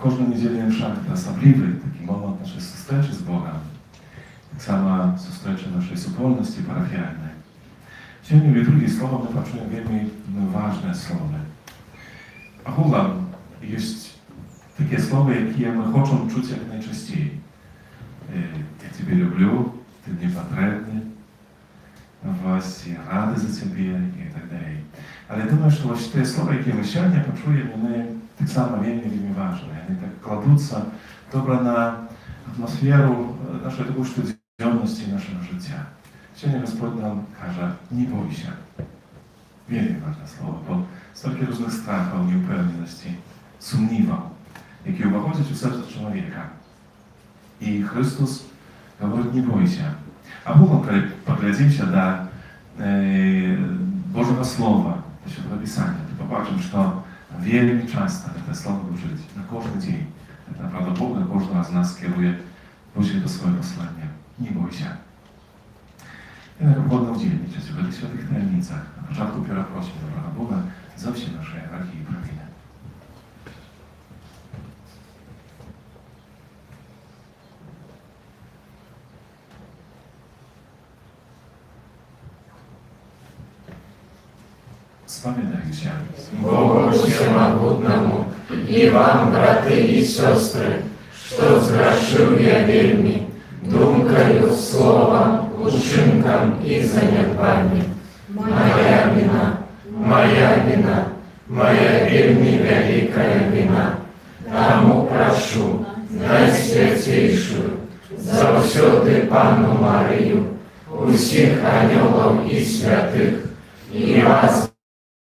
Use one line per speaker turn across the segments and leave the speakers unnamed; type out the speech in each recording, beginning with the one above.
Każdą niedzielę msza to osobliwy taki moment naszej zustreczy z Bogiem. Tak samo zustreczy naszej wspólności parafialnej. Dzisiaj drugie słowo my patrzymy wiemy ważne słowo. A hulam jest takie słowo, jakie my chcemy czuć jak najczęściej. Ja Ciebie lubię, Ty mnie potrzebny, właśnie rady za Ciebie i tak dalej. Ale думаю, że właśnie te słowa, jakie my dzisiaj poczujemy, my tak samo wiemy ważne. One tak kładuться dobra na atmosferę naszej uszczędności naszego życia. Dzisiaj Gospodь nam każe, nie bój się. Wielkie ważne słowo, bo stолько różnych strachów, nieupewnienności, sumniwał, jakie uchodzą w sercu człowieka. I Chrystus mówi, nie bój się. A Bóg, kiedy poglądamy się do Bożego Słowa, do Świętego Pisania, to popatrzymy, że to wiele często te słowa użyć, na każdy dzień. Tak naprawdę Bóg na każdego z nas kieruje właśnie do swojego posłania. Nie bój się. I na powodną udzielnić się w tych świętych tajemnicach. Na początku pióra prosimy dobrego Boga za wszystkie nasze hierarchii i prawiny. Wspominaj się.
Богу Всемогутному и вам, браты и сестры, что сгрешил я вельми, думкою, словом, учинком и занедбанием. Моя вина, моя вельми великая вина. Тому прошу, Найсвятейшую, завсёды Панну Марию, усіх анёлов и святых, и вас,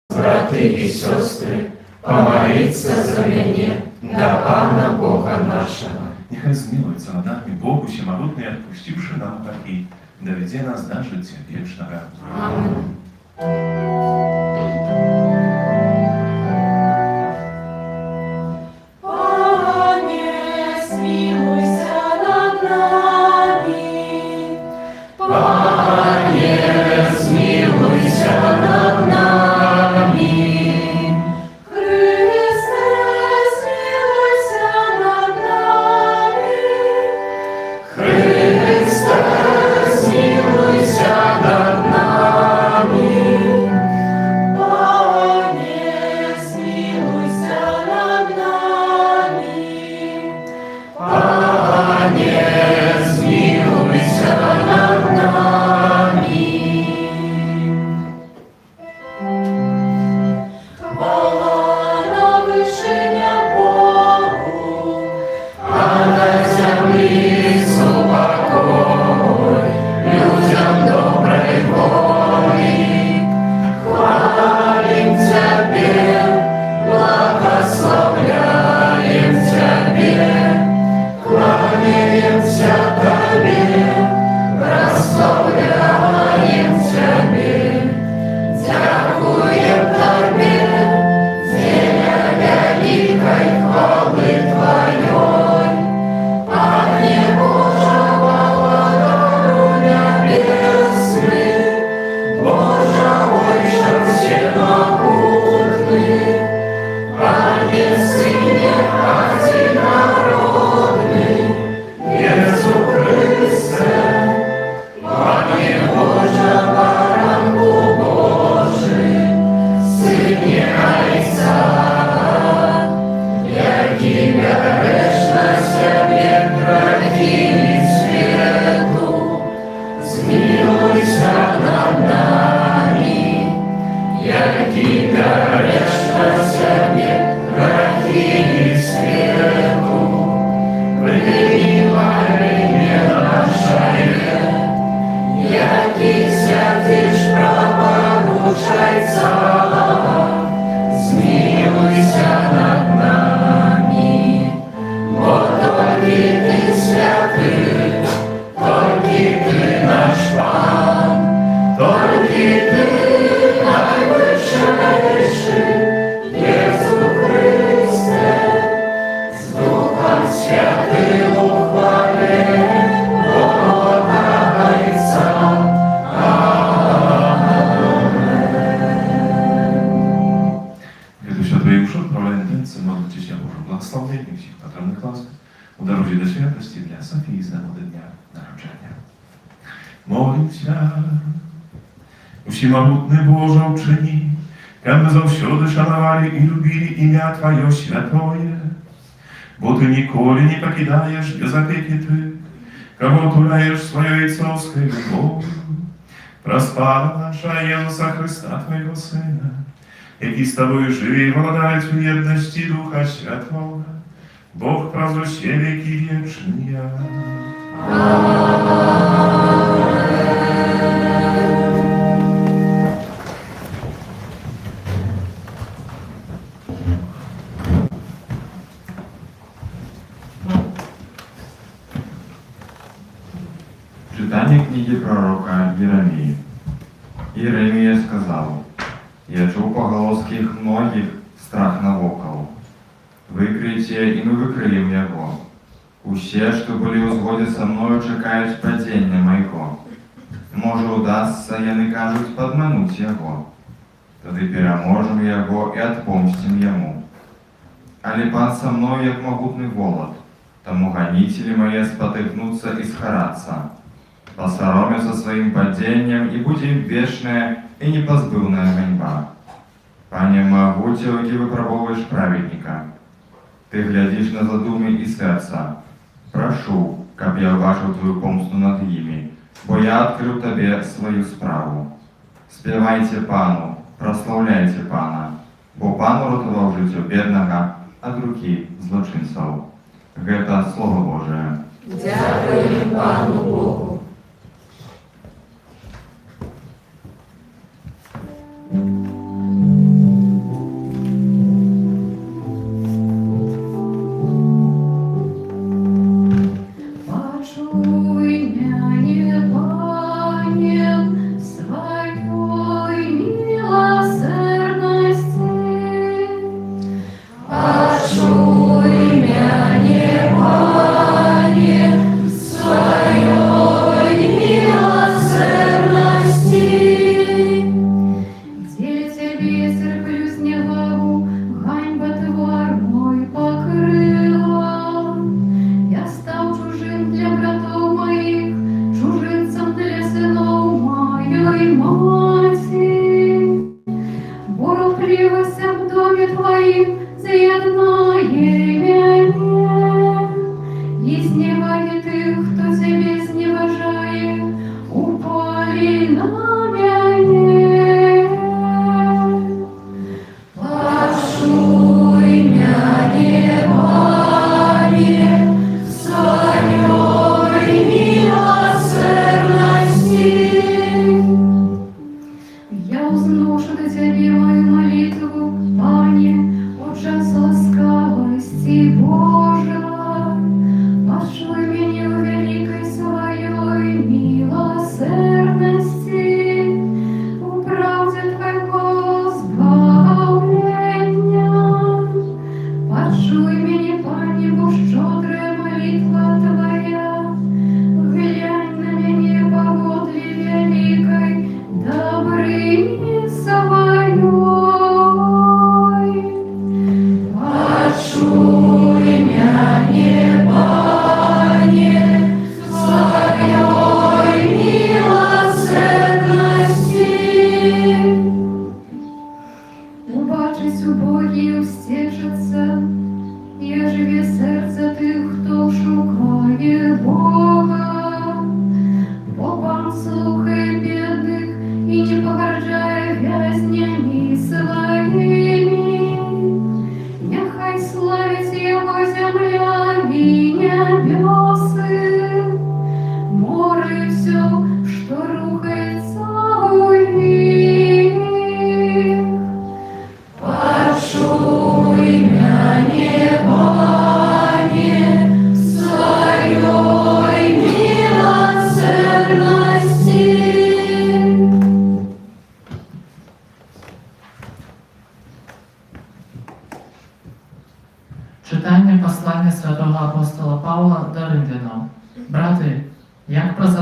браты и сестры, помолиться за меня до Пана Бога нашего.
Niechaj zmiłujca nad nami Bogu Всемогутный, odpuściwszy nam grzechy, dowiedzie nas do życia wiecznego.
Amen. ручайся, змилуйся над нами, бо тільки ти святий, тільки ти наш Пан, тільки ти найвищайший, Єсу Христе, з Духом Святим у хвалі, Богородиця.
Gdy światło jej uszu, prolejne ręce, modlcie się o Bożą błogosławienie, niech ich patronnych łask udaruje do świętości dla Sofii i znamody dnia narodzenia. Modlić się, Всемогутny Boże uczyni, aby zawsiody szanowali i lubili imię Twoje świętoje, bo Ty nikoli nie покидаешь без опеки Ty, кого туляешь своей ojcowskiej любовью. Проспала наша Jezusa Chrysta, Twojego Syna, jaki z Tobою żyje i władać w jedności Ducha Światłego, Bóg prazosie wieki wiecznia.
Читание книги пророка Еремии. Еремия сказал: «Я чув по голоских многих страх навокол. Викрийте, і ми викриємо його. Усе, що були у згоді со мною, чекають падіння моєго. Може, удасться, я не кажуть, подмануть його. Тоді переможемо його і отпомстим йому. Але пан со мною, як могутний волод, тому гонители мои спотыкнутся и схоратся. Посоромятся своим падением, и будет им вечная и непозбывная гоньба. Пане, могутел, где выпробовываешь праведника. Ты глядишь на задумы и сердца. Прошу, каб я бачил твою помсту над ими, бо я открыл тебе свою справу. Спевайте Пану, прославляйте Пана, бо Пан урятував життя бідного от руки злочинців. Гэта Слово Божие.
Дякуємо Пану Богу.
Почуй меня, Пане, своей милосердности.
Почуй меня, Пане, своей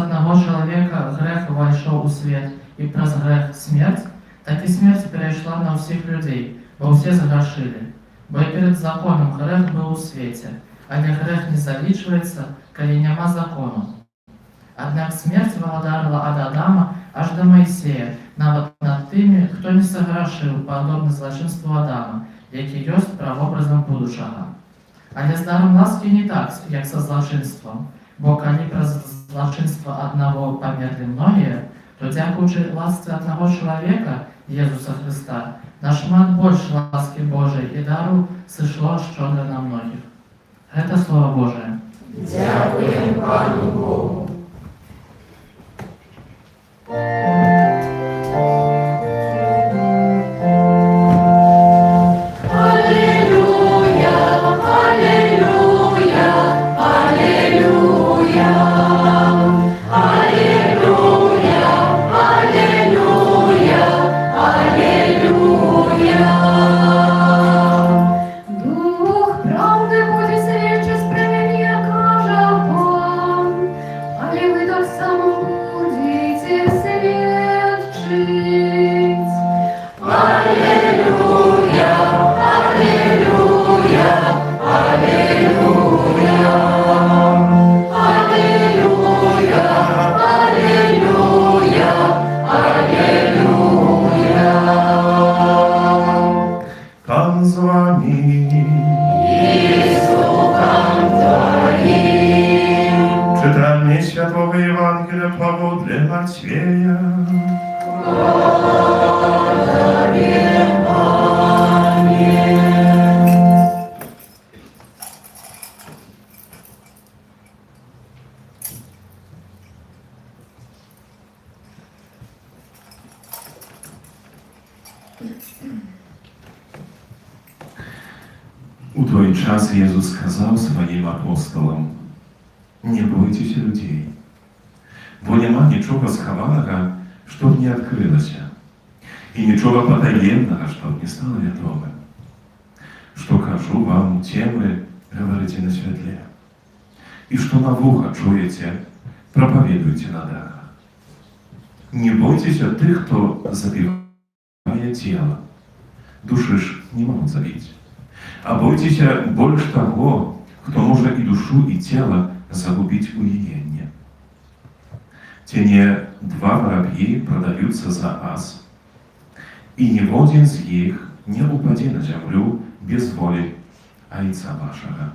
одного человека грех вошел у свет, и праз грех смерть, так и смерть перейшла на всех людей, бо все загрешили. Бо и перед законом грех был у свете, але грех не залічвається, коли нема закону. Однак смерть владарила от Адама аж до Моисея, нават над тими, хто не согрешив, подобно злочинству Адама, який ёсць правобразом будучага. Але з даром ласки не так, як со злочинством, бо калі праз злочинство одного померли многие, то дзякуючы ласцы одного человека, Иисуса Христа, нашмат больше ласки Божией и дару сышло щодро на многих. Это Слово Божие.
Дякуємо Пану Богу. Алілуя, алілуя, алілуя. Алілуя, алілуя, алілуя.
Дух правди буде свідчить справедливо, каже Бог, але ви так само будете свідчить.
Алілуя, алілуя, алілуя. Алілуя, алілуя, алілуя.
Pan z wami.
І з Духом Твоїм.
Czytanie Światłego Ewangelia powodle Macieja. У той час Jezus сказав своїм апостолам: "Не бойтеся людей, бо нема нічого схованого, щоб не відкрилося, і нічого потаємного, щоб не стало відомим. Що кажу вам, тем ви говорите на світлі, і що на вуха чуєте, проповідуйте на дахах. Не бойтеся тих, хто забиває тіло, души ж не можуть забити. А бойтеся больше того, кто может и душу, и тело загубить уединение. Те не два воробьи продаются за ас, и ни в один из них не упади на землю без воли Отца вашего.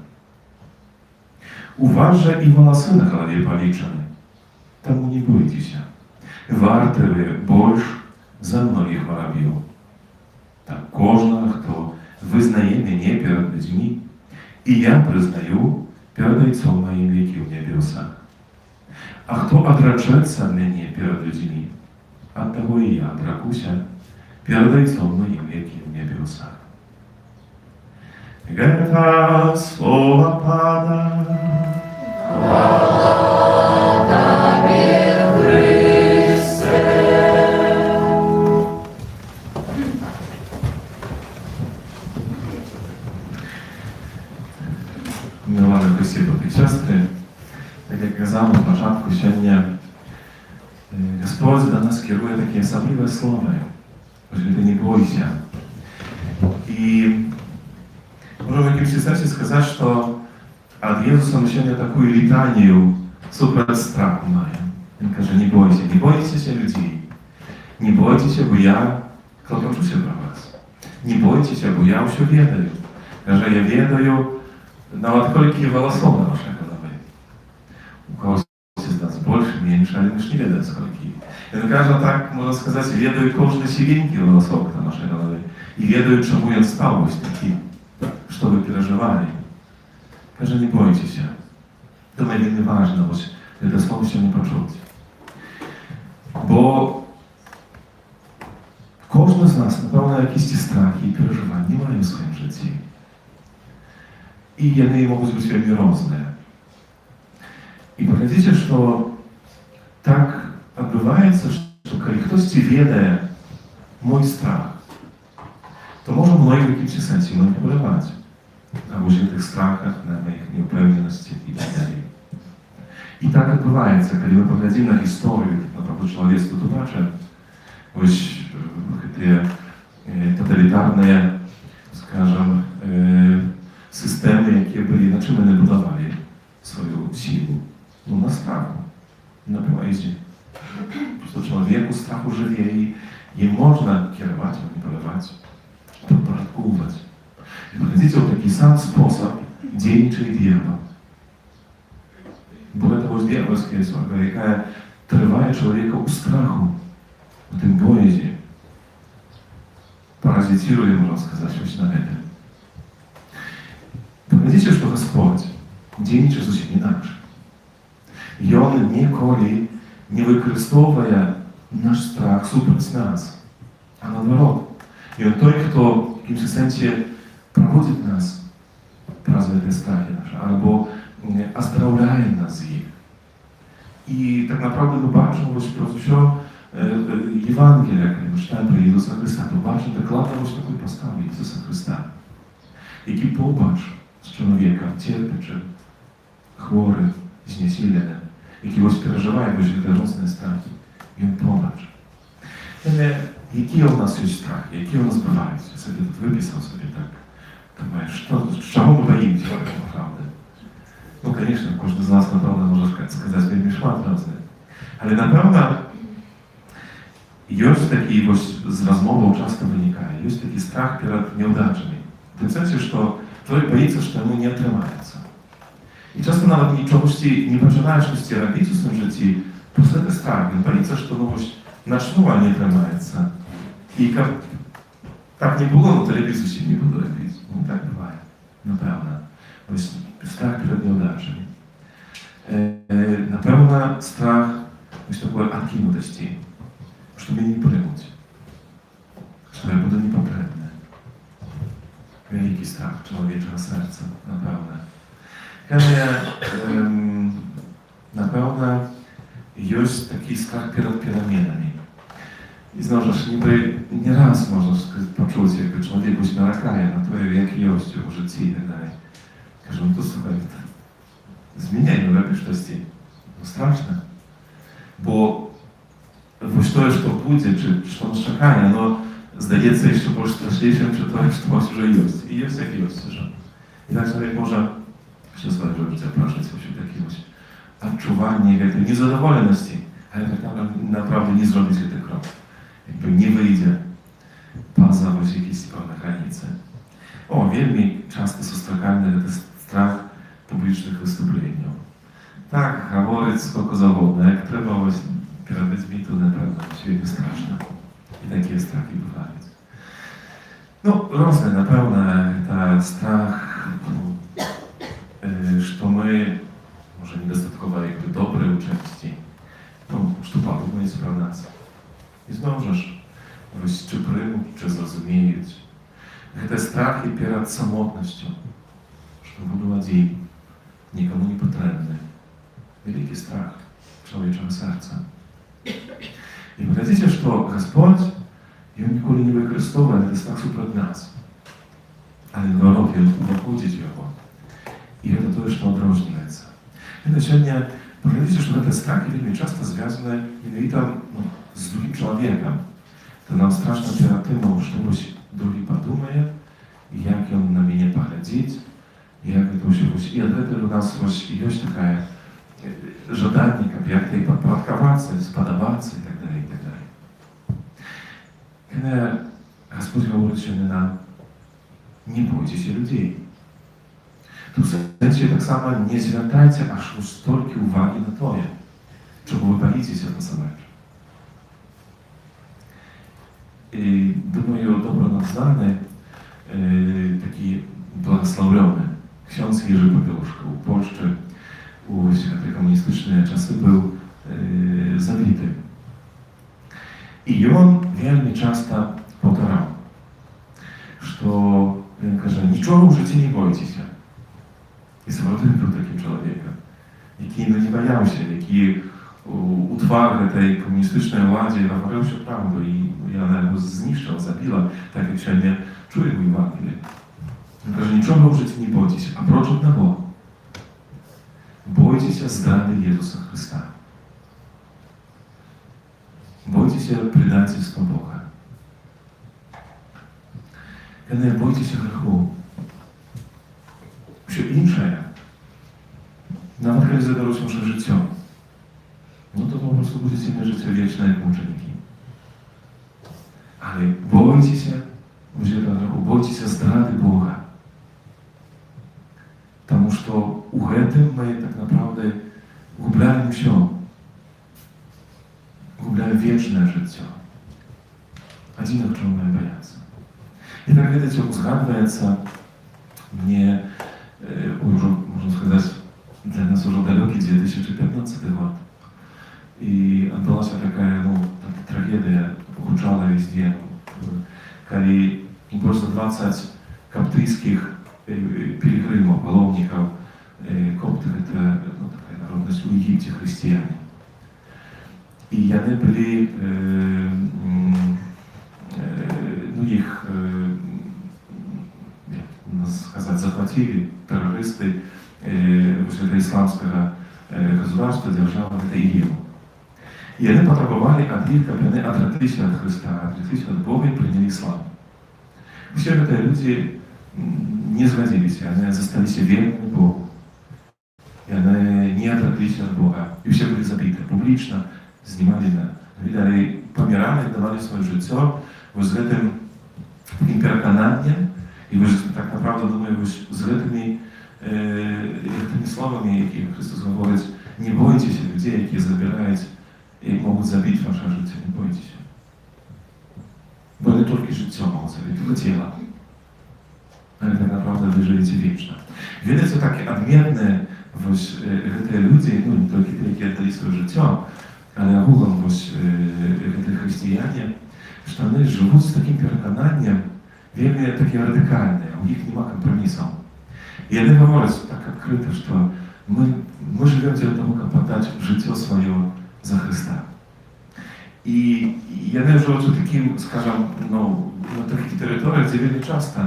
У вас же и волосы на голове поличены, тому не бойтеся. Варты вы больше за многих воробьев. Так кожного, хто визнає мене перед людьми, і я признаю перед Отцом моїм, який в небесах. А хто отречеться мене перед людьми, от того і я отрекуся перед Отцом моїм, який в небесах. Это слово Пана. Милана Христі, брати і сестри, так як казав на початку сьогодні, Господь до нас керує таке особливе слово, що ти не бойся. І можемо в якимось сенсі сказати, що від Єсуса ми сьогодні таку літанію супроти страху маємо. Він каже, не бойтеся людей, не бойтеся, бо я клопочуся про вас. Не бойтеся, бо я все ведаю. Каже, я ведаю, nawet koliki волосов на вашей голове. У кого из нас больше, меньше, але мы ж не ведаем скольки. И кажется так, можно сказать, ведаю кожны сивенький волосок на нашей голове. И ведаю, чему я стал ось таким, что вы переживали. Каже, не бойтесь. Думаю, не важно, ось, это слово все не почуть. Бо кожен з нас, напевно, якісь страхи і переживання має в своєму житті. И они могут быть вельми разные. И погодите, что так отбывается, что когда кто-то ведает мой страх, то можно многие в каким-то сенсе манипулировать на ужитых страхах, на моих неуправленностях и так далее. I tak odbywaецца, калі мы паглядзім на гісторыю, напрыклад, чалавецтва, то бачым, вось гэтыя тоталітарныя, скажам, сістэмы, якія былі, на чым яны будавалі сваю сілу? Ну, на страху, на павазе. Просто чалавеку страху жыве, і ім можна кіраваць, маніпуляваць, падпарадкоўваць. І паглядзіце, ў такі сам спосаб дзейнічае верба. Бо гэта вось вербаўская сварка, якая трывае чалавека ў страху, у тым боязі. Паразіціруе, можна сказаць, вось на гэта. Паглядзіце, што Гасподзь дзейнічае зусім інакш. Ён ніколі не выкарыстоўвае наш страх супраць нас, а наадварот. Ён той, хто в якімсь сэнсе праводзіць нас праз гэтыя страхі нашы, або аздараўляе нас з іх. І так направду мы бачым вось праз усё Євангелія, калі ми читаємо про Ісуса Христа, то бачимо докладно ось таку поставу Ісуса Христа, який побач з чоловіком, терпячим, хворим, знесиленим, який ось переживає ось відносні страхи. Він побач. Які у нас є страхи, які у нас бувають? Я собі тут виписав собі так. Думаєш, чого ми боїмося, правда? Ну, звісно, кожен з нас, напевно, може сказати вельми шмат разних. Але, напевно, ёсць такі вось з размоваў часта вынікае, ёсць такі страх перад няўдачамі. В тым сэнсе, што чалавек баіцца, што яму не атрымаецца. І часта нават нічогасьці не пачынае штосьці рабіць у сваім жыцці, проста гэта страх. Ён баіцца, што ну вось начну, а не атрымаецца. І каб так не было, ну то лепей зусім не буду рабіць. Ну так бывае, напэўна. Вось страх перад няўдачамі. Напэўна, страх вось такой адкінутасці. Что меня не примут, что я буду непотребным. Великий страх человечего сердца, напевно. Напевно, есть такий страх перед переменами. І знову ж, ніби не раз можна почути, як чоловік ось наракає на те, як є у житті і так далі. Кажу, ну то слухай, зміняй, ну робиш щось. Ну страшно. Бо вось тое, што будзе, ці што нас чакае, оно здаецца яшчэ больш страшнейшым, чым тое, што у вас уже ёсць. І ёсць, як ёсць уже. І так чалавек можа ще свайго жыцця пражыць вообще такі вось адчуванне гэтай незадаволенасці, але так направду не зробіць гэты крок. Якби не выйдзе па-за вось якісь пэўныя граніцы. О, вельмі часта сустракальны гэты страх публічных выступленняў. Так, гаворыць сколько завгодна, як трэба вось перед людьми, то, напевно, вельми страшно. І такі страхи бувають. Ну, розне, напевно, це страх, що ми, може, недостатково якби добрі у чимсті, ну, що подумають про нас. І знову ж, ось чи приймуть, чи зрозуміють. Це страхи перед самотністю, що буду один, нікому не потрібний. Великий страх чоловічого серця. І паглядзіце, што Гасподзь, ён ніколі не выкарыстоўвае гэты страх супраць нас. Але наадварот, ён уваходзіць яго. І гэта тое, што адрозніваецца. Гэта сёння, паглядзіце, што гэтыя страхі вельмі часта звязаны менавіта з другім чалавекам. То нам страшна перад тым, што вось другі падумае, як ён на мяне паглядзіць, як гэта ўсё вось. І ад гэтага у нас вось ёсць такая жаданне, каб як-то і падпарадкавацца, спадабацца і так далее, і так далее. Калі Гасподзь гаворыць сёння нам, не бойцеся людзей. Тут, сэнсе, таксама не звяртайце аж столькі ўвагі на тое, чаго вы баіцеся насамрэч. І, думаю, добра нам знаны такі благословлёны ksiądz Jerzy Popiełuszko у Польшчы у камуністычныя часы быў забіты. І ён вельмі часта паўтараў, што ён кажа, нічога ў жыцці не бойцеся. І сапраўды быў такім чалавекам, які не баяўся, які у твар гэтай камуністычнай уладзе гаварыў усю праўду, і яна яго знішчыла, забіла, так як сёння чуем у Евангеліі. Ён кажа, нічога ў жыцці не бойцеся, апроч аднаго. Бойтеся здрады Иисуса Христа. Бойтеся предательства Бога. Не бойтеся греху. Все інше, nawet kiedy zabiorą wasze życie, no to po prostu będziecie mieć życie wieczne jak muczeniki. Ale bójcie się, bójcie się zdrady Boga. Потому что у гэтым мы так naprawdę губляем все. Губляем вечное życie. Один, чего мы боятся. I tak wiecie, uzgadniaється mnie, już można сказать, для нас уже далекий 2015 год. И отбылась такая, трагедия, ухудшала везде. Когда больше 20 коптийских пилигримов, паломников, копты — это такая народность у Египте, христиане. И они были, их, сказать, захватили террористы исламского государства, державы, это ИГИЛ. И они потребовали от них, как они отреклись от Христа, отреклись от Бога и приняли ислам. Все это люди не сгодились, они застались верными Богу. И они не отреклись от Бога. И все были забиты публично, снимали, видали, помирали, давали свое життя. Вот с этим переконанням, и вы же так направду думаю, с этими словами, які Христос говорить, не бойтеся людей, які забирають і можуть забити ваше життя, не бойтеся. Бо не тільки життя можуть забити, але тіло. Але так направду ви живете вічно. Видите, так odmienne te ludzie, nie tylko te, які dali swoje życie, ale ogólnie te chrześcijanie, że oni żyją z takim przekonaniem, wiele takie radykalne, u nich nie ma kompromisu. I oni mówią tak odkryto, że my żyjemy dla tego, aby poddać życie swoje za Chrysta. I ja wiem, że o takim, скажем, na takich terytoriach, gdzie wiele często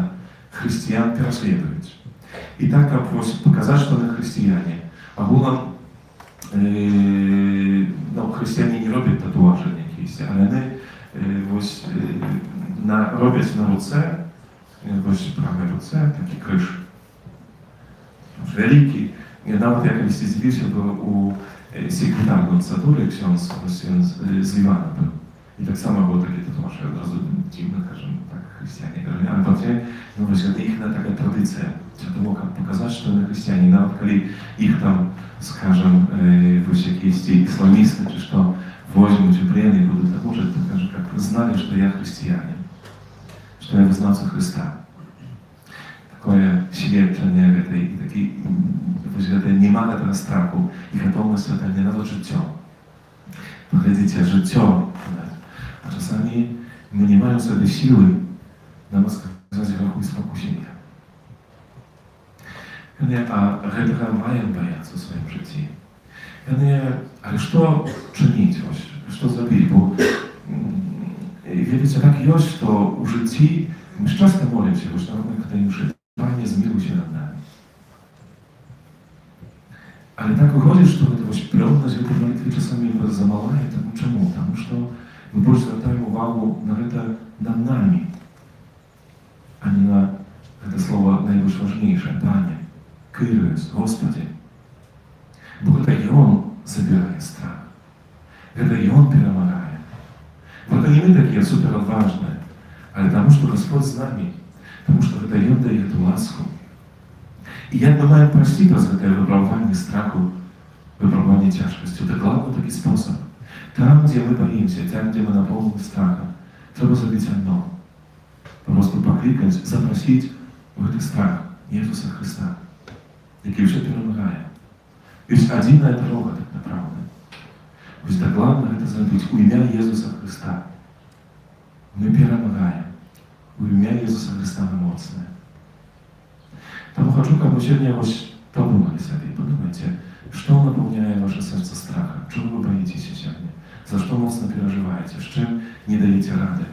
chrześcijan prześladują. I tak, aby pokazać, że one chrześcijanie. Ogólnie chrześcijanie nie robią tatuaży jakieś, ale one robią na ruce, prawej ruce, taki krzyż. Wielki. Nawet jak kiedyś zdziwił bo u sekretarza nuncatury ksiądz z Liwana był. I tak samo było takie tatuaże, od razu dziwne, tak, chrześcijanie. Ale potem, właśnie ich taka tradycja. Trzeba było pokazać, że to chrześcijanie, nawet kiedy ich tam, скажем, właśnie jakieś islamisty, czy что, возьмут и плены и будут служить, то как знали, что я христианин, что я вызнавца Христа. Такое świadczenie i taki, nie ma tego strachu i готовность nie nawet życia. Powiedzcie, życie, a czasami my nie mają sobie siły na rozkazać grzechu i spokusienia. A tego mają бояться w swoim życiu. Ale co czynić, co zrobić? Bo wiecie, tak jest to u życiu, my często modlimy się, że kiedy już Panie, zmiłuj się nad nami. Ale tak wychodzi, że to prądność w tej modlitwie czasami za mała jest. Czemu? Потому что my больше zwracają uwagę na to nad nami, a nie na to słowo najważniejsze, Panie, Kyrios, Господи. Bo to i On zabiera strach. To i On перемагає. Bo to nie my takie super odważne, ale потому что Господь z nami. Потому что это Он дает эту ласку. И як мы маем простить раз это выпробование страху, выпробование тяжкости. Это главный такой способ. Там, где мы боимся, там, где мы наполнены страхом, треба сделать одно. Просто покликать, запросить в этот страх Иисуса Христа, який вже перемагає. Ведь один это дорога, так направда. Ведь так главное это сделать у имя Иисуса Христа. Мы перемагаем. У имя Иисуса Христа мы моцные. Тому хочу, как вы сегодня подумали себе, подумайте, что наполняет ваше сердце страхом, чего вы боитесь сегодня, за что моцно переживаете, с чем не даете рады.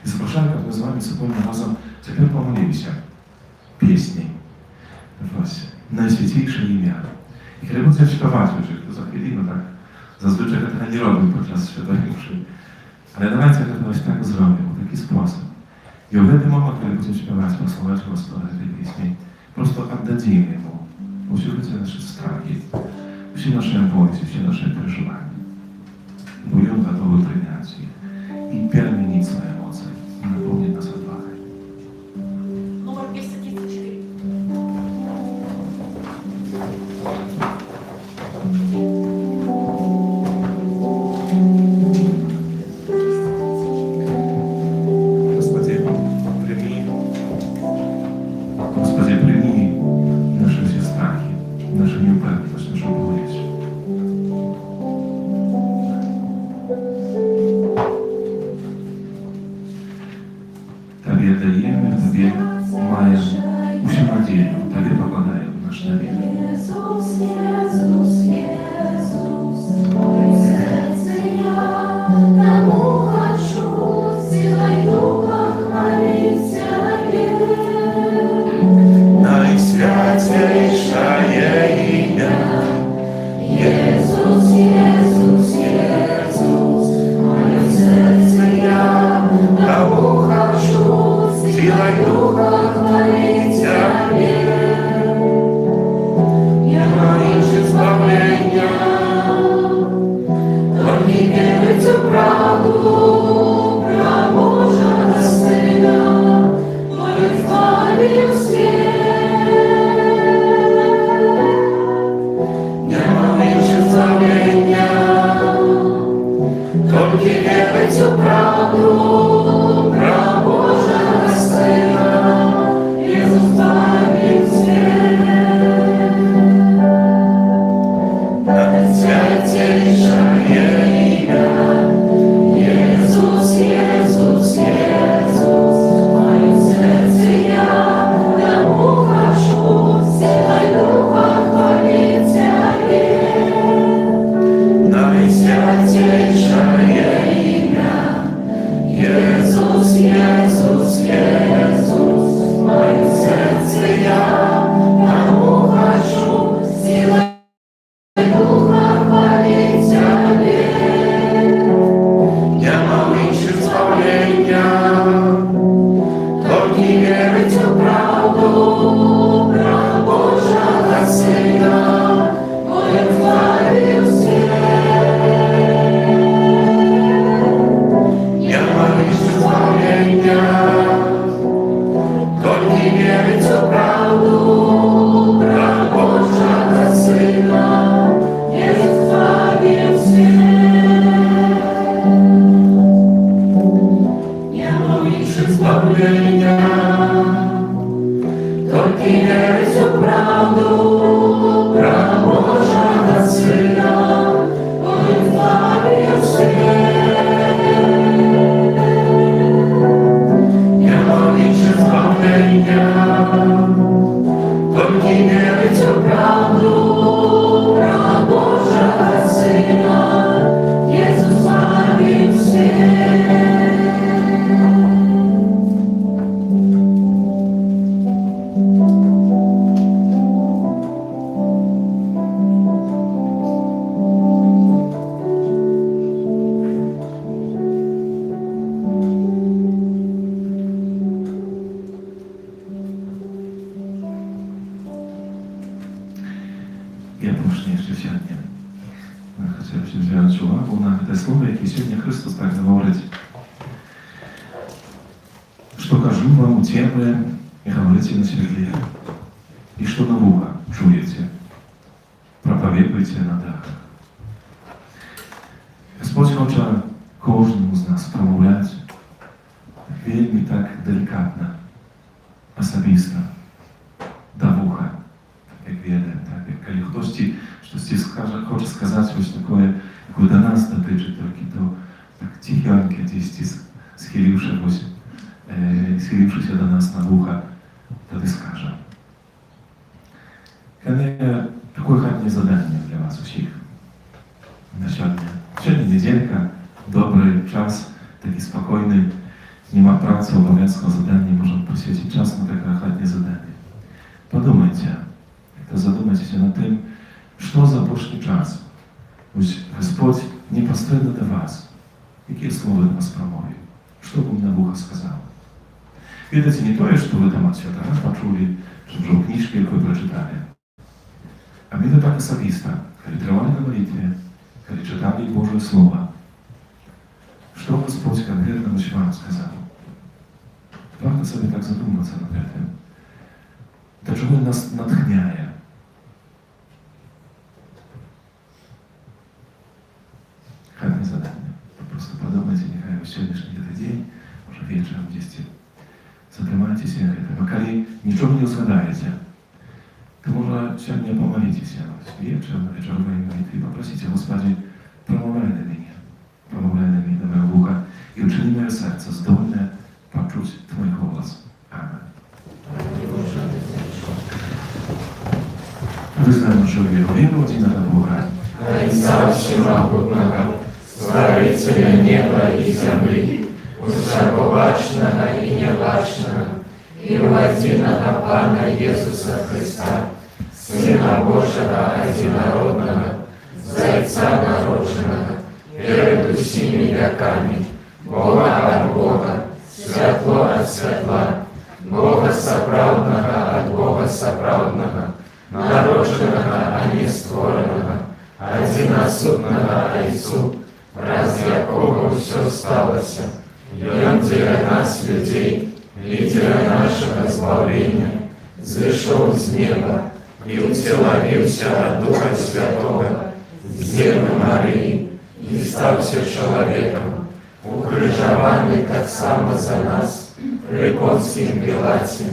И запрошаю, как мы с вами сегодня разом теперь помолимся песней. Найсвятейшее имя. I kiedy będziemy śpiewać, oczywiście za chwilę, tak zazwyczaj tego nie robię podczas świętej mszy. Ale dawajcie, jak to tak zrobię, w taki sposób. I w wtedy moment, kiedy będziemy śpiewać po słoweczku o stole tej pieśni, po prostu oddadzimy Mu. Usiłujcie nasze strachy, все наши эмоции, все наши переживания. Будем готовы принять их и переменить свои эмоции, и наполнить нас отвагой.
Номер 234.
Господи, прими наши все страхи, нашу неуправленность, нашу болезнь. Тебе даем, Тебе маем, усю надею, Тебе покладаем наш навек.
Jezus, Jezus, Jezus, moje serce ja Temu хочу, силой Духа хвалить Тебе.
Najświętejsze imię,
Jezus, Jezus, Jezus, moje serce ja Temu хочу, силой Духа хвалить Тебе. Я молюсь избавления, только верить в правду про Божьего Сына, мой хвалил свет. Я молюсь избавления, только верить в правду про Божьего Сына, Иисус хвалил свет. Святейшее имя, Иисус, Иисус, Иисус, мое сердце я Тому хочу, силой Духа хвалить Тебе.
Najświętejsze
имя, Иисус, Иисус, Иисус, мое сердце я Тому хочу, силой Духа хвалить Тебе.
Я молюсь избавления,
Только верить в правду про Божьего Сына, мой хвалил свет.
я молюсь избавления,
Только верить в правду про Божьего Сына, Иисус хвалил свет. Я молюсь избавления, только верить в правду про Божьего Сына, мой хвалил свет.
я молюсь избавления,
Только верить в правду про Божьего Сына, Иисус хвалил свет.
Ja proszę jeszcze siadnie. Chciałbym zwrócić uwagę na te słowa, jakie сегодня Chrystus tak говорить. Что кажу вам тем и говорите на седле, и что на ухо чуете, проповедуйте на дахах. Господь хоче кожному з нас промовляти вельми так делікатно, особисто, до вуха, так як веде, так як коли хтось хоче сказати щось таке, яке до нас дотичить, тільки то так тихонько, десь схилившися до нас на вуха, тоді скаже. Таке хатнє завдання для вас усіх на сьогодні. Сьогодні неделька, добрий час, такий спокійний, нема праці, обов'язкового завдання, можемо присвятити час на таке хатнє завдання. Подумайте, задумайтесь над тим, що Господь непосредственно до вас, какие слова до вас промовил, что вам на ухо сказал. Видите, не то, что вы там от святого почули, что вже у книжке вы прочитали, а мне так особисто, когда тривали на молитве, когда читали Божье Слово, что Господь конкретно вам сказал. Варто собі так задуматися над этим. До чого Він нас натхняє. Хатне задание. Просто подумайте, нехай в сьогоднішній день, може вечором десь, затримайтеся на этом. А коли нічого не згадаєте, то може сьогодні помолитеся вечором, на вечоровій молитві, попросите, Господи, промовляй на мене, на моє вухо, і учини моє серце здольне почуть Твой голос. Amen. Wyznam, że uwierujemy w Jedynego Boga,
Отца Всемогутного, Створителя неба и земли, Всякобачного и небачного, и в единого Пана Иисуса Христа, Сына Божьего Одинородного, Зайца народженного, перед усими веками, Бога от Бога, светло от светла, Бога соправдного от Бога соправдного, народженного, а не створенного, одиносутного Отцу, разве якого все сталося, Ён для нас, людей, и для нашего избавления, зашел с неба и утеловился от Духа Святого, с Девы Марии, и стався человеком, укрыжованный так само за нас, при Понтским Пилате,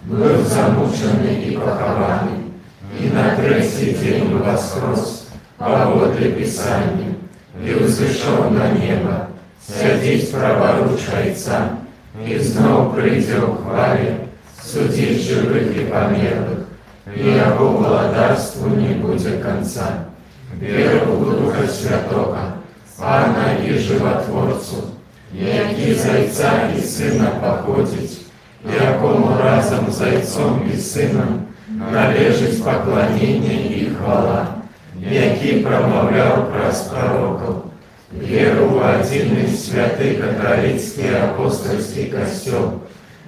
был замученный и похованный, и на третий день воскрес, поводле Писания, и взошел на небо, сядить праворуч Отца, и снова придет в хвале, судить живых и померлых, и его владарству не будет конца. Веру в Духа Святого, Пана и Животворцу, який Зайца и Сына походить, якому разом Зайцом и Сыном належить поклонение и хвала, який промовлял праз пророков, веру в один святый католицкий апостольский костел,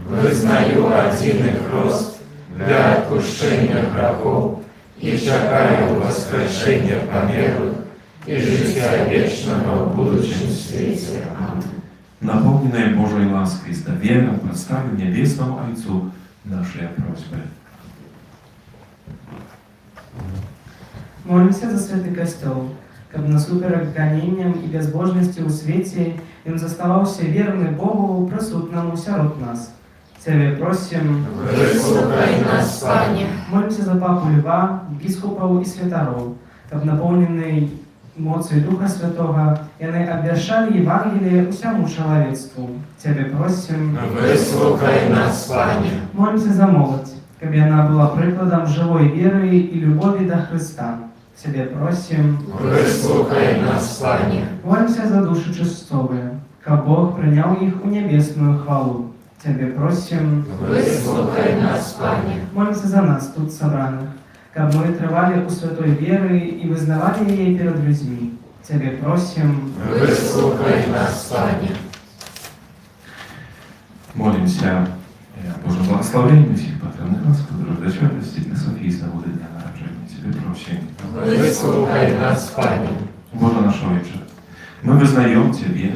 вызнаю один их рост для отпущения грехов и чекаю воскрешения померлых и життя вечного в будущем свете. Аминь.
Наполненные Божьей лаской, с доверием представим Небесному Отцу наши просьбы.
Молимся за Святый Костел, каб насуперек гонениям и безбожности у свете им заставался верный Богу присутному сярод нас. Тебе просим,
Выслухай нас, Пане.
молимся за Папу Льва, епископов и святоров, каб наполненный моцей Духа Святого, и они обвещали Евангелие всему человечеству. Тебе просим,
Выслухай нас, Пане.
молимся за молодь, каб она была прикладом живой веры и любови до Христа. Тебе просим,
Выслухай нас, Пане.
молимся за души чистовые, каб Бог принял их у небесную хвалу. Тебе просим,
Выслухай нас, Пане.
молимся за нас тут собраних, каб мы тривали у святой веры и вызнавали ей перед людьми. Тебе просим,
Выслухай нас, Пане.
Молимся о Божьем благословении всех патронов нас, которых дочерь достигли Софии с нагоды дня народжения. Тебе просим.
Выслухай нас, Пане.
Боже наш Отче, мы вызнаем Тебе,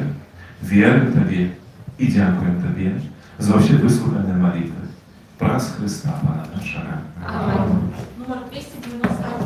верим Тебе и дякуем Тебе за все выслушанные молитвы. Праз Христа, Пана нашего.
Аминь.
Номер 291.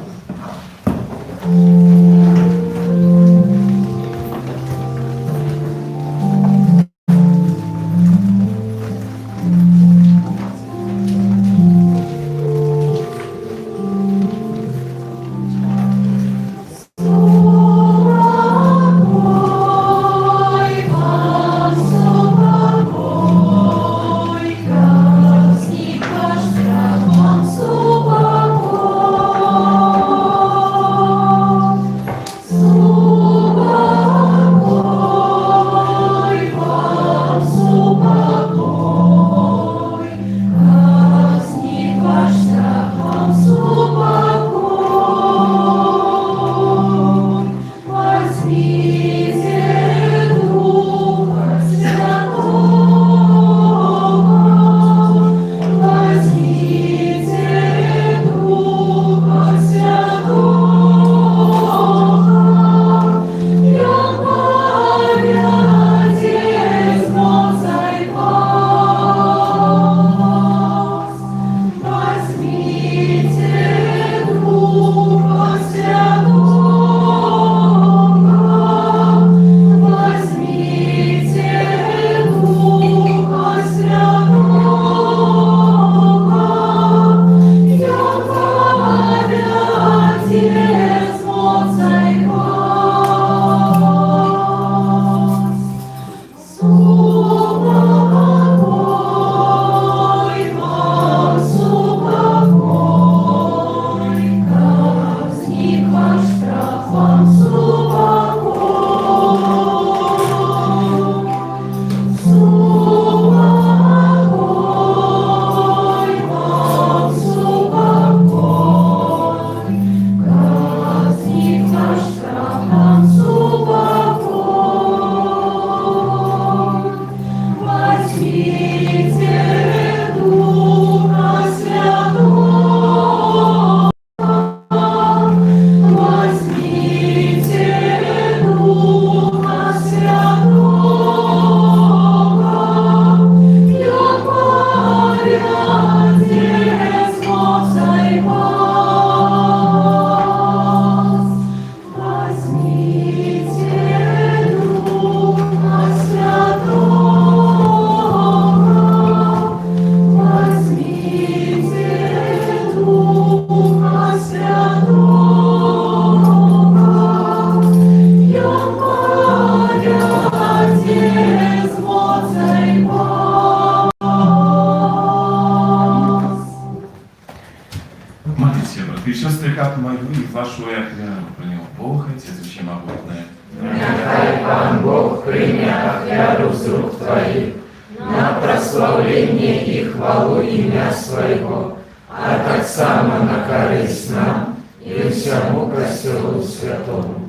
приня офяру с рук Твоих, на прославление и хвалу имя Своего, а так само на корысть нам и всему Костелу Святому.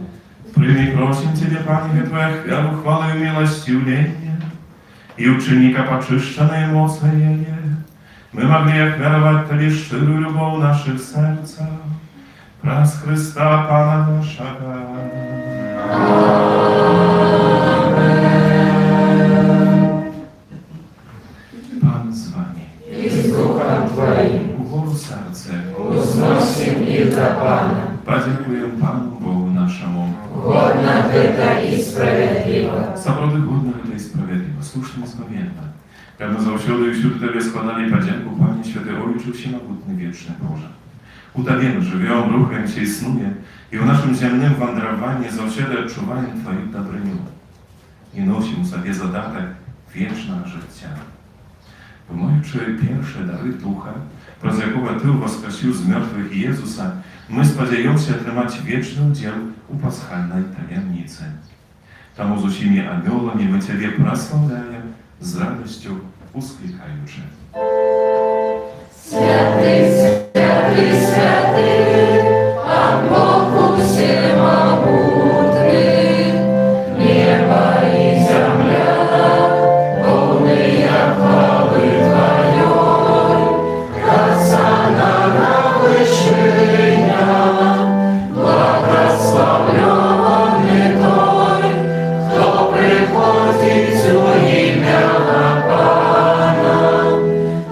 Прими, просим Тебя, Пanie, Твоя хвалу, хвалу и милостивление, и ученика почищенной эмоции ее, мы могли охвяровать Тебе щирую любовь наших сердца, праз Христа Пана нашего. Pan z Wami.
И с Духом Твоим
Uwolł serce.
узносим их до Пана.
Podziękuję Panu Bogu naszemu.
Годно это и справедливо.
Zawrody godne to jest sprawiedliwe, słuszne i zbawienne. Pewno zawsiody wśród Tebe składali podzięku, Panie Święty Ojcze, Wszechmogutny, Wieczny Boże. Utawiemy żywioł, ruchem się snuje i w naszym ziemnym wędrowaniu zawsiady odczuwają Twoją dobrynę. I nosimy sobie zadatek wieczne życia. W moje pierwsze dary Ducha, przez jakowe Ty woskrzesił z mертwych Jezusa, my spodziewamy się otrzymać wieczny udział u paschalnej tajemnicy. Tam z usimi aniołami my Ciebie prosławiamy z radością usklikając.
Святый, святый, святый, а Бог всемогутный, небо и земля, полные хвалы Твоей, Хосанна на вышинах, благословенный Той, кто приходит у имя Пана.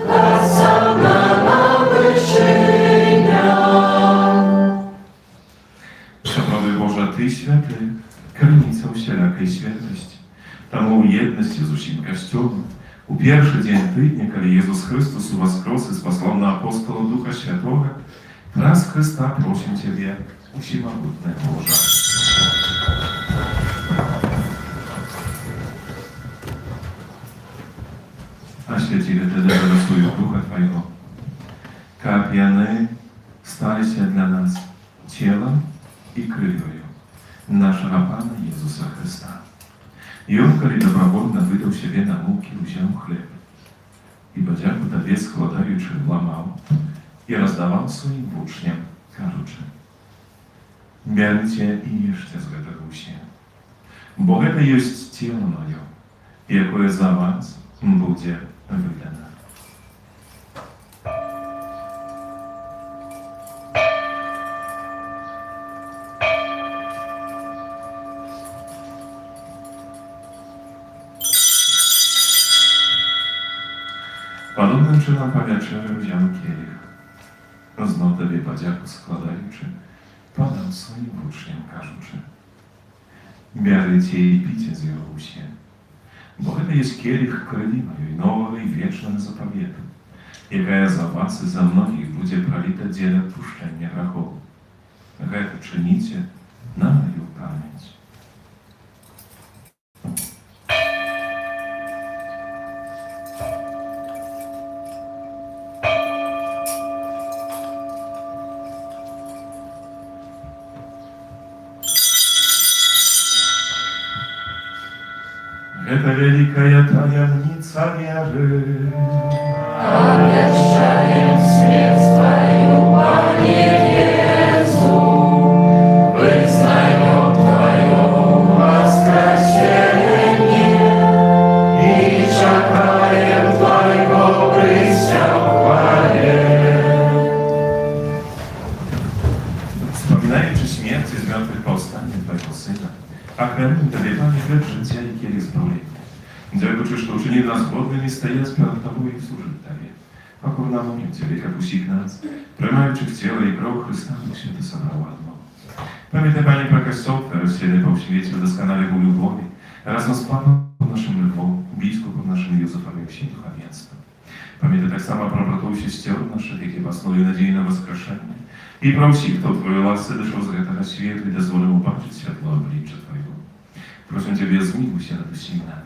Хосанна на вышинах.
Przeprawy Boże, Ty święty, krynicą wszelakiej świętości. Tam u jedności z usim Kościołem, u pierwszy dzień tygodnia, kiedy Jezus Chrystus uwoskres i posłał na apostołów Ducha Świętego, raz Chrysta proszę Ciebie, Wszechmogutny Boże. A święcili Ty wyrostują Ducha Twojego. Kapłany stali się dla nas ciałem i krwią naszego Pana Jezusa Chrysta. I On, kiedy dobrowolnie wydał siebie na muki, wziął chleb i podzięku Tobie składaючи łamał i rozdawał swoim uczniom, кажучи: Bierzcie i jeszcie z tego się, bo to jest ciało moje, jakie za was będzie wydane. Podobnym czynem po wieczerzy wziął kielich. Znów Tobie podzięku składający, podał swoim uczniom, кажучи: Bierzcie i picie z jego się, bo to jest kielich krwi mojej nowej, wiecznej zapowiedzi, jaka za was i za mnogich będzie prolita dziele odpuszczenia grzechów. To czynicie na moją pamięć. Это великая таямница веры.
Обещаем смерть Твою, Пане Иисус, вызнаем Твое воскресение и чекаем Твоего прыща в хвале.
Wspominając śmierć i zmartwychwstanie Twojego Syna, ofiarujemy Tobie, Panie, chleb życia i kielich zbrojenia. Dziękuję, że uczynił nas głodnymi, stając przed Tobą i służył Tobie. Pokorna mówię Ciebie, jak usich nas, premajujących ciało i krew Chrysta, Duch Święty sobrał ładno. Pamiętaj, Panie, про Kościół, który święty świecie doskonale w любові, razem z Panem naszym Lwą, biskupem naszym Józefem wsi duchowieństwa. Pamiętaj tak samo про братов сестер наших, які поснули надію на воскрешення, і про всіх, хто Твою ласку дійшов з этого світу і дозволив побачити світло обличчя Твоего. Просим Ciebie, zmiłuj się nad усіми нами,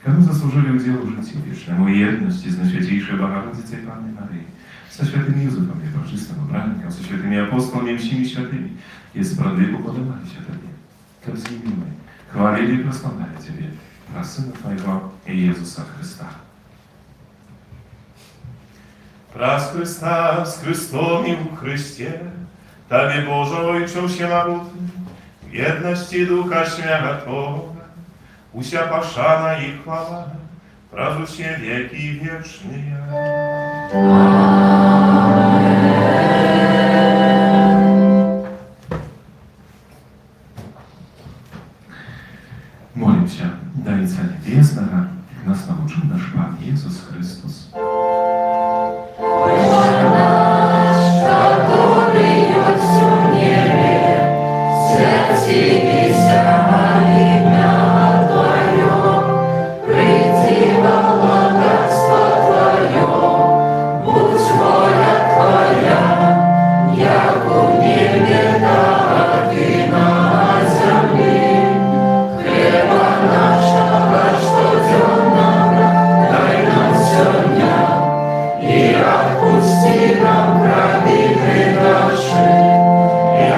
кому заслужили удел в житті вічному і єдності з найсвятейшей Богородицей Панной Марии, со святым Józefem, nieparczystym obrannikiem, со святыми апостолами всеми святыми, и с продвигу поднимали Тебе, как с ними мы, хвалили и прославляли Тебе, oraz Syna Twojego, Jezusa Chrysta.
Раз Христа з Христом і в Христі, Тобі, Боже, Ojcze Всемогутний, в єдності Духа Святого, уся пошана і хвала, праз усе веки вечные.
Молимся, Дайца Небесного, как нас научил наш Пан Иисус Христос.
Который есть в небе, святися имя Твое, приди во благодатство Твое, будь воля Твоя, як у небе, так и на земле. Хлеба нашего штоденного дай нам сегодня, и отпусти нам грехи наши,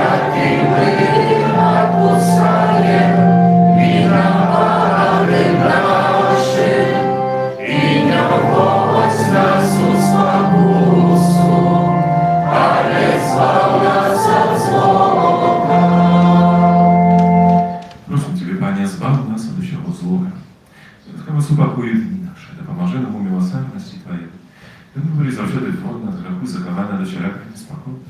як и мы отпускаем виноватым нашим, и не вводь нас в спокусу, але избавь нас от злого.
Просим Тебя, Пане, избавь нас от всего злого. Хай успокои дни наши, да поможи нам у милосердности Твоей. Ty byli zawsze wolna od grzechu, zachowana do szeregu niespokojów.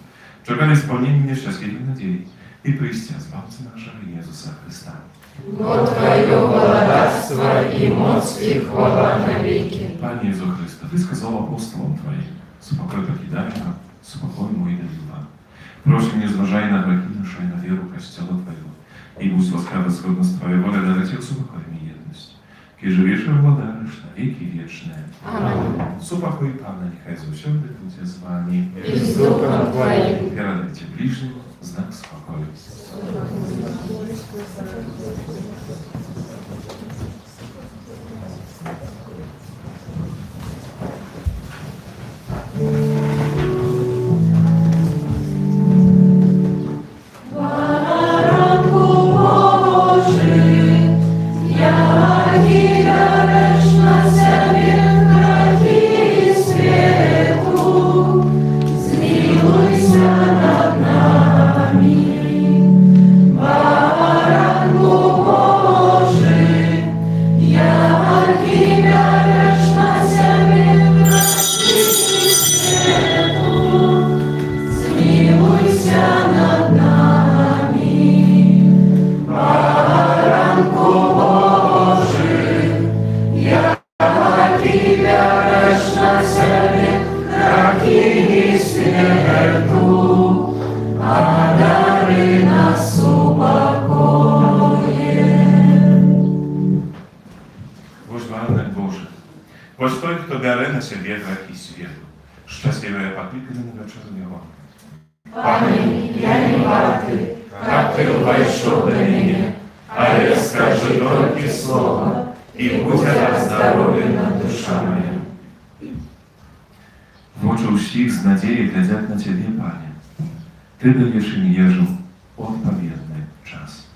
Czekali spełnienie nieszczęśliwych nadziei i przyjścia Zbawcy naszego Jezusa Chrysta.
Bo Твое благодатство и моц и хвала навеки.
Panie Jezu Chryste, Ty skazał apostolom Twoim, spokój покидай нам, spokój mój daj Wam. Proszę, nie zważaj na grzechy nasze i na wierę Kościoła Twojego i будь łaskawy zgodno z Twojej woli dać Cię spokój i jedność. Kiedy żyjesz i władajesz na wieki wieczne.
Amen.
Spokój Pana, niechaj zawsze będzie z Wami.
И с Духом Твоим.
Передайте ближним знак спокою.
Baranku Boży, jaki dałeś na sobie grzechy światu, zmiłuj się nad nami. Baranku Boży, jaki dałeś na sobie grzechy światu, zmiłuj się nad nami. Baranku Boży, jaki bierzesz na siebie graki światu, a dary nas upokojem.
Божбарне Боже, бо той, хто бере на себе грехи світу, щасливе покликане на вечеру Його.
Пане, я не вартий, как ты войшов до меня, а я скажи только слово, и будь оздоровлена душа моя.
W oczu всіх z nadziei глядят na Ciebie, Panie. Ty dajesz im Jeżu odpowiedni czas.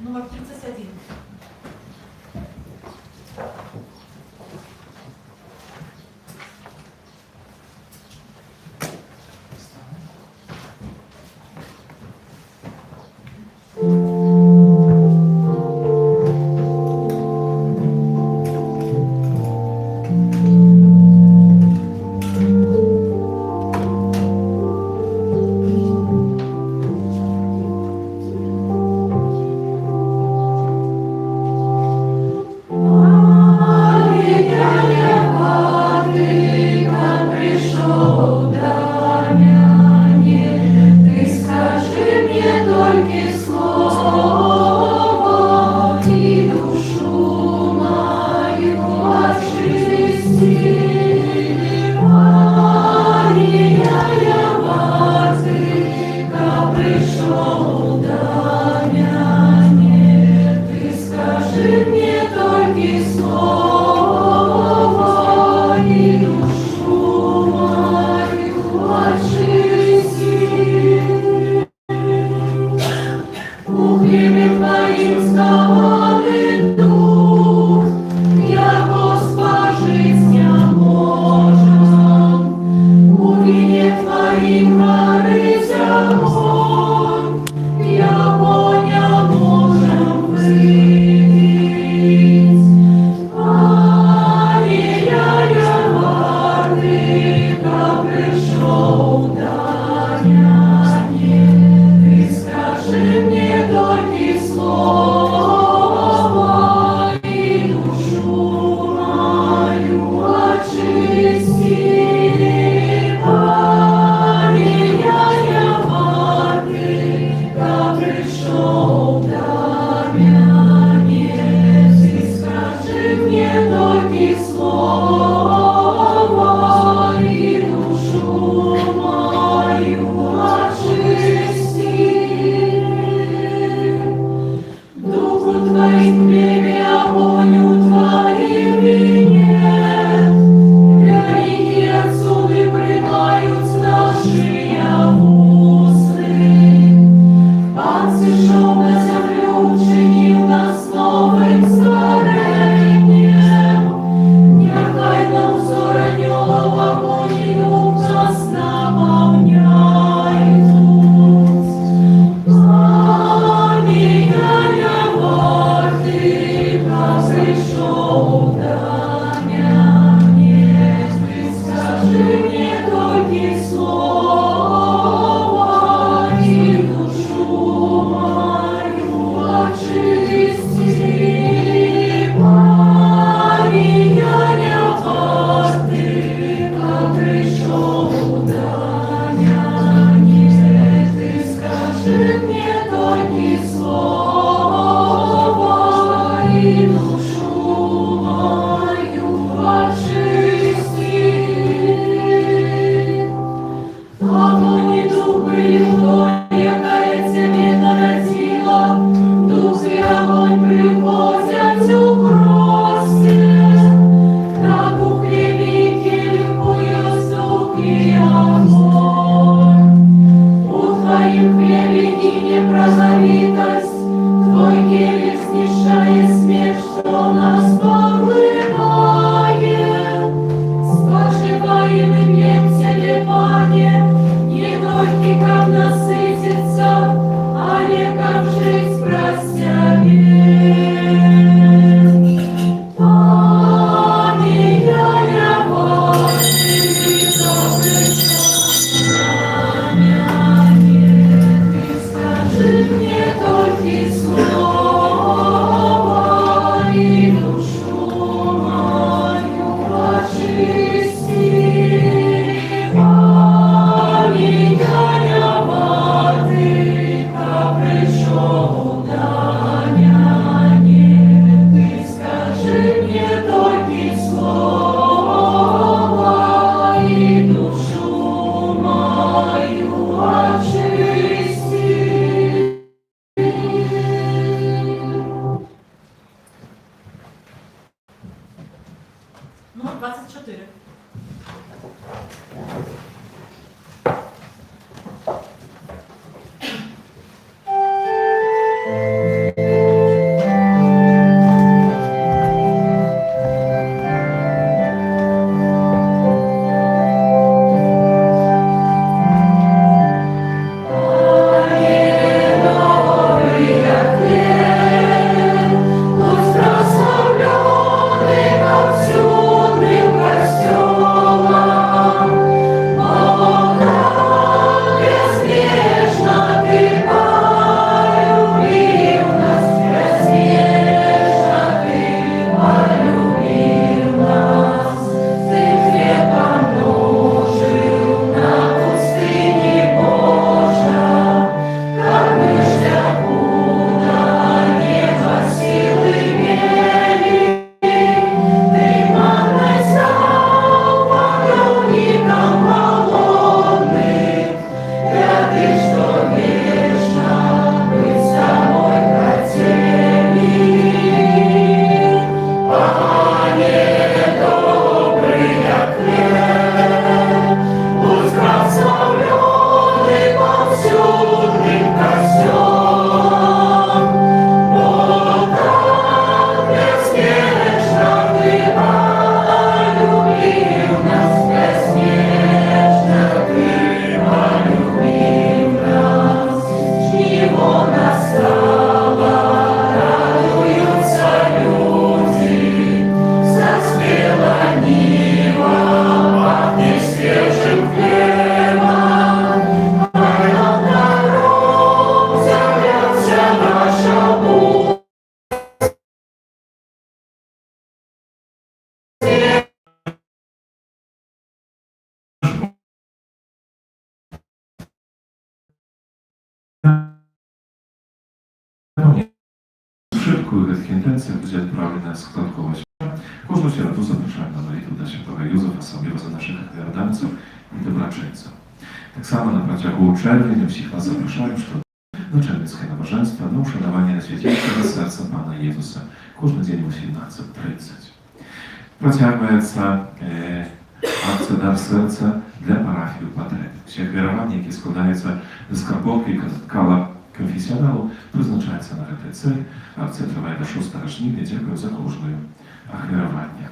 Номер 31.
таких інтенціях буде відправлена складкова свята. Кожну сироту запрошуємо на молитву до Святого Юзефа, особливо за наших вірданців і доброчинців. Так само на протягу червня всіх нас запрошуємо, що на червінське набоженство, на ушанування Найсвятішого серця Пана Єзуса кожен день о 17:30. Протягується акція «Дар серця» для парафії потреб. Всі хвірування, які складаються з скарбовки кала конфесіоналу, призначаються на этой цель. Акція триває до 6 жовтня. Дякую за кожне ахвірування.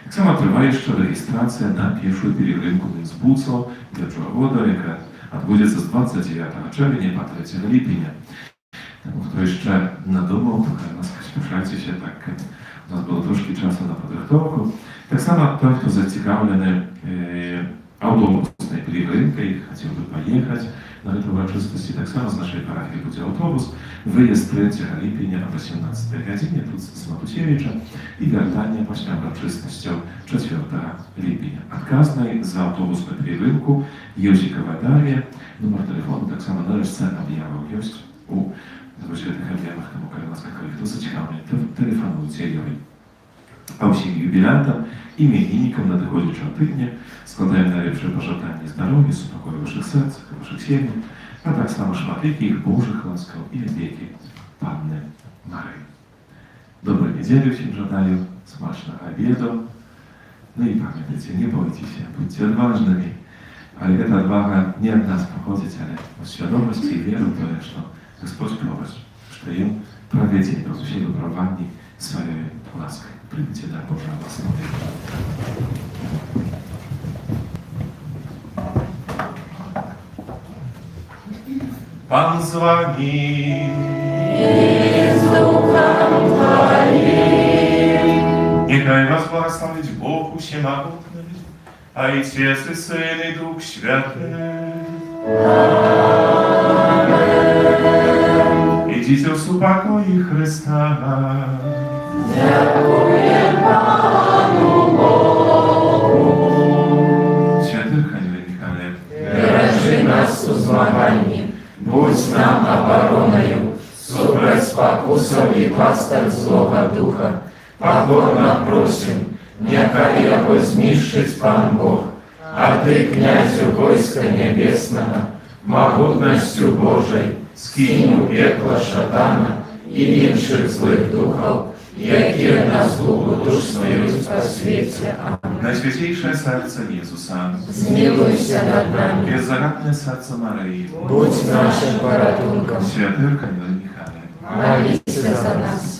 Так само триває ще реєстрація на першу перегринку Мінськбуцу для Джуравода, яка відбудеться з 29 червня по 3 липня. Тому хто ще надумав, то хай нас спішайтеся, так у нас було трошки часу на підготовку. Так само той, хто зацікавлений автобусною перегринкою, хотів би поїхати на эту урочистості, так само з нашої парафії буде автобус. Виїзд 3 липня о 18 годині тут з Матусевича і вертання після урочистості 4 липня. Отказний за автобусну перегринку Євсікова Дар'я. Номер телефону так само на сцена об'явив є у звичайних об'явах, тому коли нас хто зацікавлений, телефонуйте її. А всім юбілянтам, іменинникам надходячого тижня складаємо найліпше бажання здоров'я, спокою ваших серць, ваших сім'ї, а так само шматликих Божих ласкав і опеки Панни Марії. Доброї неділі всім жадаю, смачного обіду. Ну і пам'ятайте, не бойтеся, будьте відважними. Але ця відвага не від нас походить, але у свідомості і віру в те, що Господь просить, що їм проведіть по всій випробуванні своєю ласкою. Прийдіть, дай Боже, вас.
Pan z wami. Niechaj was błogosławić Bóg Wszechmogący, Ojciec i Syn i Duch Święty. Idźcie w spokoju Chrysta. Święty Archanioł Michale,
Бережи нас у змаганні, будь нам обороною, супроть спокусов і пастор злого духа. Покорно просим, нехай його знищить Пан Бог, а ти, князю войска небесного, могутностью Божой, скинь у пекло шатана і інших злих духов, які на злу душною по світі.
Najświętniejsze serce Jezusa,
Змилуйся над нами,
беззарадне серце Марії,
будь нашим порятунком,
Święty Archanioł Michale,
молися за нас.